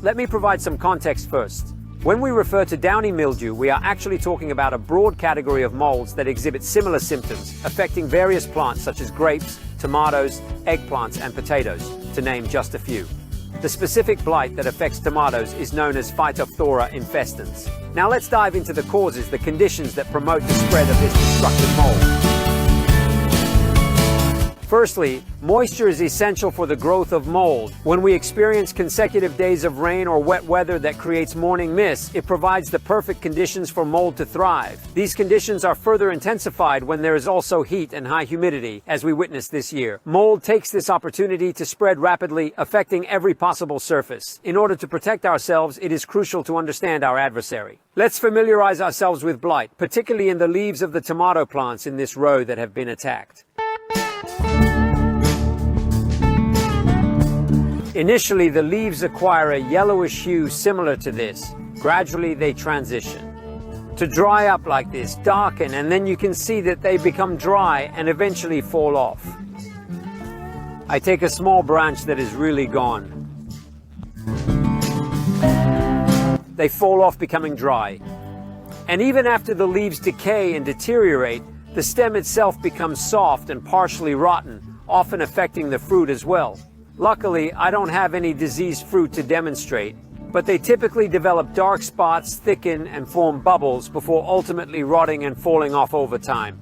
Let me provide some context first. When we refer to downy mildew, we are actually talking about a broad category of molds that exhibit similar symptoms, affecting various plants such as grapes, tomatoes, eggplants, and potatoes, to name just a few. The specific blight that affects tomatoes is known as Phytophthora infestans. Now let's dive into the causes, the conditions that promote the spread of this destructive mold. Firstly, moisture is essential for the growth of mold. When we experience consecutive days of rain or wet weather that creates morning mist, it provides the perfect conditions for mold to thrive. These conditions are further intensified when there is also heat and high humidity, as we witnessed this year. Mold takes this opportunity to spread rapidly, affecting every possible surface. In order to protect ourselves, it is crucial to understand our adversary. Let's familiarize ourselves with blight, particularly in the leaves of the tomato plants in this row that have been attacked. Initially, the leaves acquire a yellowish hue similar to this. Gradually, they transition to dry up like this, darken, and then you can see that they become dry and eventually fall off. I take a small branch that is really gone. They fall off, becoming dry. And even after the leaves decay and deteriorate, the stem itself becomes soft and partially rotten, often affecting the fruit as well. Luckily, I don't have any diseased fruit to demonstrate, but they typically develop dark spots, thicken, and form bubbles before ultimately rotting and falling off over time.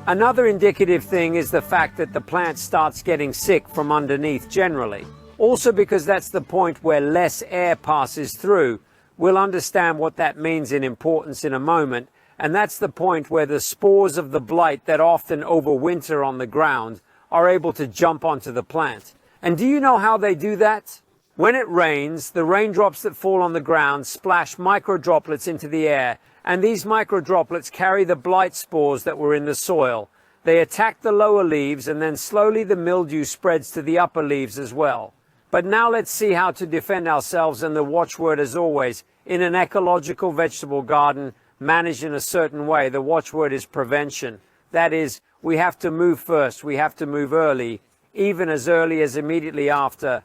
Another indicative thing is the fact that the plant starts getting sick from underneath generally. Also, because that's the point where less air passes through. We'll understand what that means in importance in a moment, and that's the point where the spores of the blight that often overwinter on the ground are able to jump onto the plant. And do you know how they do that? When it rains, the raindrops that fall on the ground splash microdroplets into the air, and these microdroplets carry the blight spores that were in the soil. They attack the lower leaves, and then slowly the mildew spreads to the upper leaves as well. But now let's see how to defend ourselves, and the watchword, as always, in an ecological vegetable garden managed in a certain way, the watchword is prevention. That is, we have to move first, we have to move early, even as early as immediately after.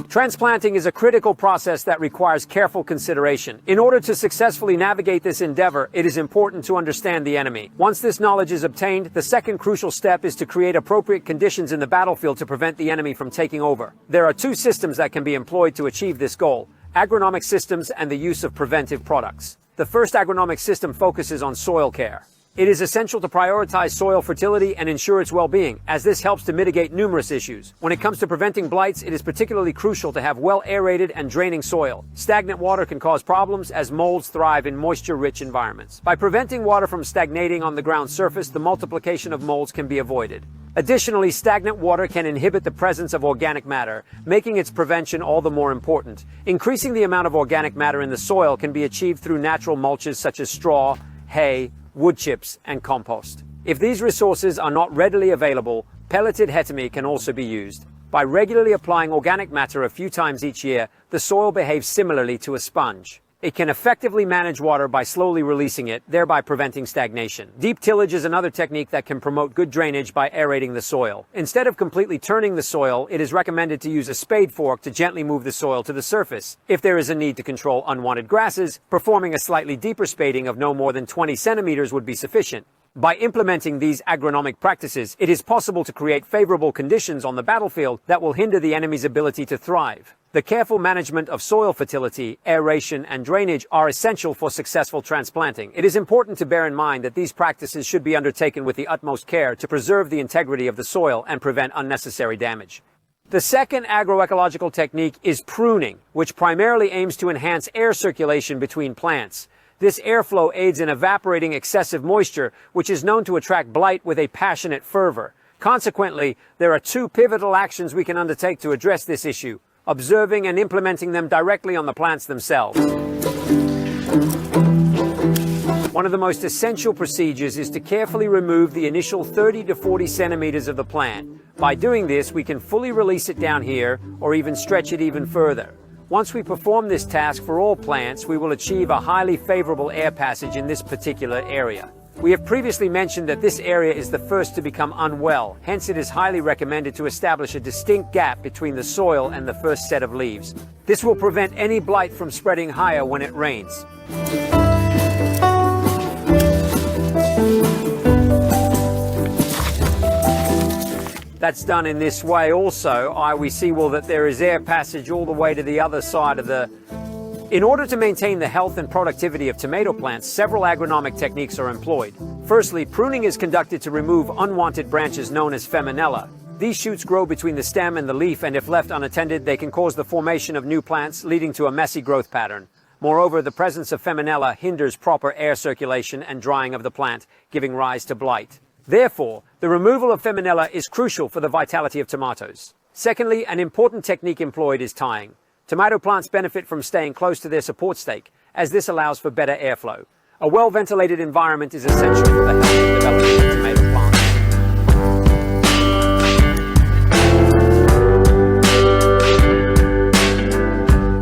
Transplanting is a critical process that requires careful consideration. In order to successfully navigate this endeavor, it is important to understand the enemy. Once this knowledge is obtained, the second crucial step is to create appropriate conditions in the battlefield to prevent the enemy from taking over. There are two systems that can be employed to achieve this goal: agronomic systems and the use of preventive products. The first agronomic system focuses on soil care. It is essential to prioritize soil fertility and ensure its well-being, as this helps to mitigate numerous issues. When it comes to preventing blights, it is particularly crucial to have well-aerated and draining soil. Stagnant water can cause problems, as molds thrive in moisture-rich environments. By preventing water from stagnating on the ground surface, the multiplication of molds can be avoided. Additionally, stagnant water can inhibit the presence of organic matter, making its prevention all the more important. Increasing the amount of organic matter in the soil can be achieved through natural mulches such as straw, hay, wood chips, and compost. If these resources are not readily available, pelleted hetami can also be used. By regularly applying organic matter a few times each year, the soil behaves similarly to a sponge. It can effectively manage water by slowly releasing it, thereby preventing stagnation. Deep tillage is another technique that can promote good drainage by aerating the soil. Instead of completely turning the soil, it is recommended to use a spade fork to gently move the soil to the surface. If there is a need to control unwanted grasses, performing a slightly deeper spading of no more than 20 centimeters would be sufficient. By implementing these agronomic practices, it is possible to create favorable conditions on the battlefield that will hinder the enemy's ability to thrive. The careful management of soil fertility, aeration, and drainage are essential for successful transplanting. It is important to bear in mind that these practices should be undertaken with the utmost care to preserve the integrity of the soil and prevent unnecessary damage. The second agroecological technique is pruning, which primarily aims to enhance air circulation between plants. This airflow aids in evaporating excessive moisture, which is known to attract blight with a passionate fervor. Consequently, there are two pivotal actions we can undertake to address this issue: observing and implementing them directly on the plants themselves. One of the most essential procedures is to carefully remove the initial 30 to 40 centimeters of the plant. By doing this, we can fully release it down here or even stretch it even further. Once we perform this task for all plants, we will achieve a highly favorable air passage in this particular area. We have previously mentioned that this area is the first to become unwell, hence it is highly recommended to establish a distinct gap between the soil and the first set of leaves. This will prevent any blight from spreading higher when it rains. That's done in this way also. We see that there is air passage all the way to the other side of the... In order to maintain the health and productivity of tomato plants, several agronomic techniques are employed. Firstly, pruning is conducted to remove unwanted branches known as feminella. These shoots grow between the stem and the leaf, and if left unattended, they can cause the formation of new plants, leading to a messy growth pattern. Moreover, the presence of feminella hinders proper air circulation and drying of the plant, giving rise to blight. Therefore, the removal of feminella is crucial for the vitality of tomatoes. Secondly, an important technique employed is tying. Tomato plants benefit from staying close to their support stake, as this allows for better airflow. A well-ventilated environment is essential for the healthy development of tomato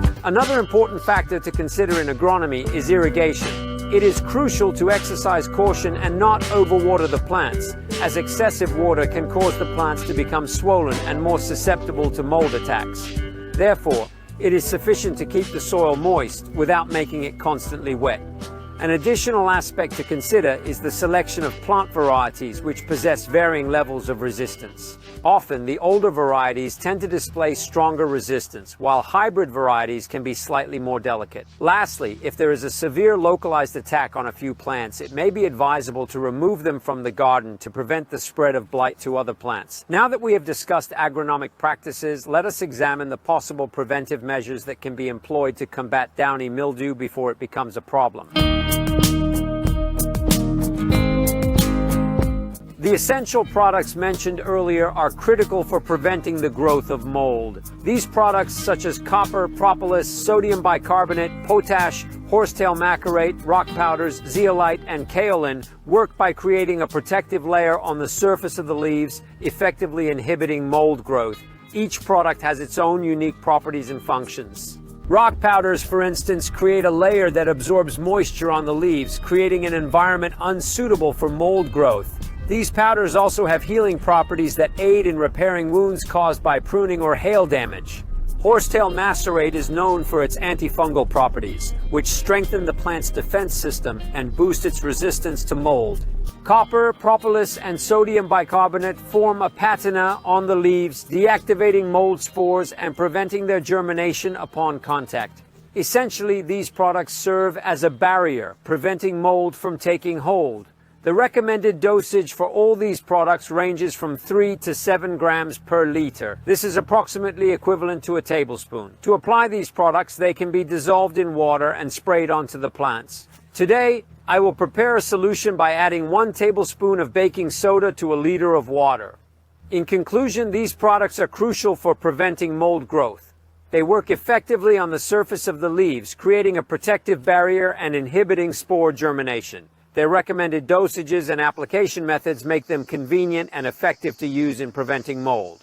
plants. Another important factor to consider in agronomy is irrigation. It is crucial to exercise caution and not overwater the plants, as excessive water can cause the plants to become swollen and more susceptible to mold attacks. Therefore, it is sufficient to keep the soil moist without making it constantly wet. An additional aspect to consider is the selection of plant varieties which possess varying levels of resistance. Often, the older varieties tend to display stronger resistance, while hybrid varieties can be slightly more delicate. Lastly, if there is a severe localized attack on a few plants, it may be advisable to remove them from the garden to prevent the spread of blight to other plants. Now that we have discussed agronomic practices, let us examine the possible preventive measures that can be employed to combat downy mildew before it becomes a problem. The essential products mentioned earlier are critical for preventing the growth of mold. These products, such as copper, propolis, sodium bicarbonate, potash, horsetail macerate, rock powders, zeolite, and kaolin, work by creating a protective layer on the surface of the leaves, effectively inhibiting mold growth. Each product has its own unique properties and functions. Rock powders, for instance, create a layer that absorbs moisture on the leaves, creating an environment unsuitable for mold growth. These powders also have healing properties that aid in repairing wounds caused by pruning or hail damage. Horsetail macerate is known for its antifungal properties, which strengthen the plant's defense system and boost its resistance to mold. Copper, propolis, and sodium bicarbonate form a patina on the leaves, deactivating mold spores and preventing their germination upon contact. Essentially, these products serve as a barrier, preventing mold from taking hold. The recommended dosage for all these products ranges from 3 to 7 grams per liter. This is approximately equivalent to a tablespoon. To apply these products, they can be dissolved in water and sprayed onto the plants. Today, I will prepare a solution by adding 1 tablespoon of baking soda to a liter of water. In conclusion, these products are crucial for preventing mold growth. They work effectively on the surface of the leaves, creating a protective barrier and inhibiting spore germination. Their recommended dosages and application methods make them convenient and effective to use in preventing mold.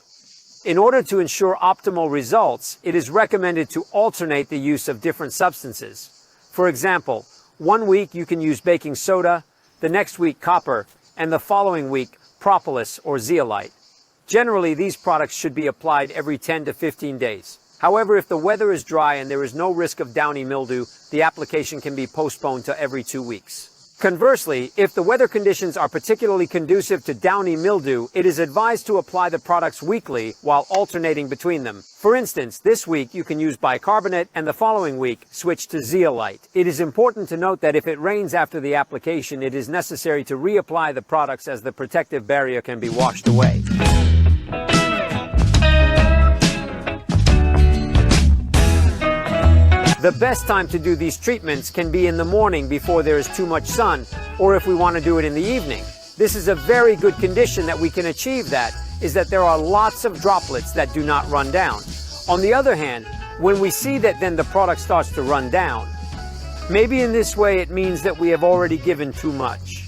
In order to ensure optimal results, it is recommended to alternate the use of different substances. For example, 1 week you can use baking soda, the next week copper, and the following week propolis or zeolite. Generally, these products should be applied every 10 to 15 days. However, if the weather is dry and there is no risk of downy mildew, the application can be postponed to every 2 weeks. Conversely, if the weather conditions are particularly conducive to downy mildew, it is advised to apply the products weekly while alternating between them. For instance, this week you can use bicarbonate and the following week switch to zeolite. It is important to note that if it rains after the application, it is necessary to reapply the products as the protective barrier can be washed away. The best time to do these treatments can be in the morning before there is too much sun, or if we want to do it in the evening. This is a very good condition that we can achieve that, is that there are lots of droplets that do not run down. On the other hand, when we see that then the product starts to run down, maybe in this way it means that we have already given too much.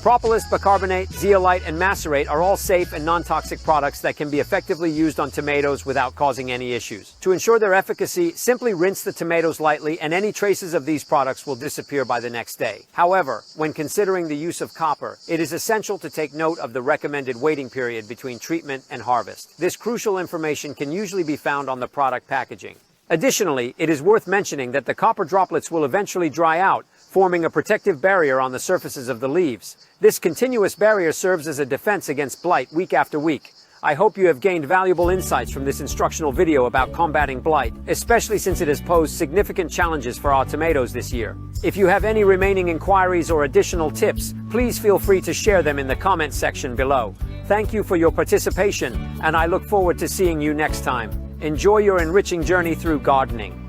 Propolis, bicarbonate, zeolite, and macerate are all safe and non-toxic products that can be effectively used on tomatoes without causing any issues. To ensure their efficacy, simply rinse the tomatoes lightly and any traces of these products will disappear by the next day. However, when considering the use of copper, it is essential to take note of the recommended waiting period between treatment and harvest. This crucial information can usually be found on the product packaging. Additionally, it is worth mentioning that the copper droplets will eventually dry out, forming a protective barrier on the surfaces of the leaves. This continuous barrier serves as a defense against blight week after week. I hope you have gained valuable insights from this instructional video about combating blight, especially since it has posed significant challenges for our tomatoes this year. If you have any remaining inquiries or additional tips, please feel free to share them in the comments section below. Thank you for your participation, and I look forward to seeing you next time. Enjoy your enriching journey through gardening.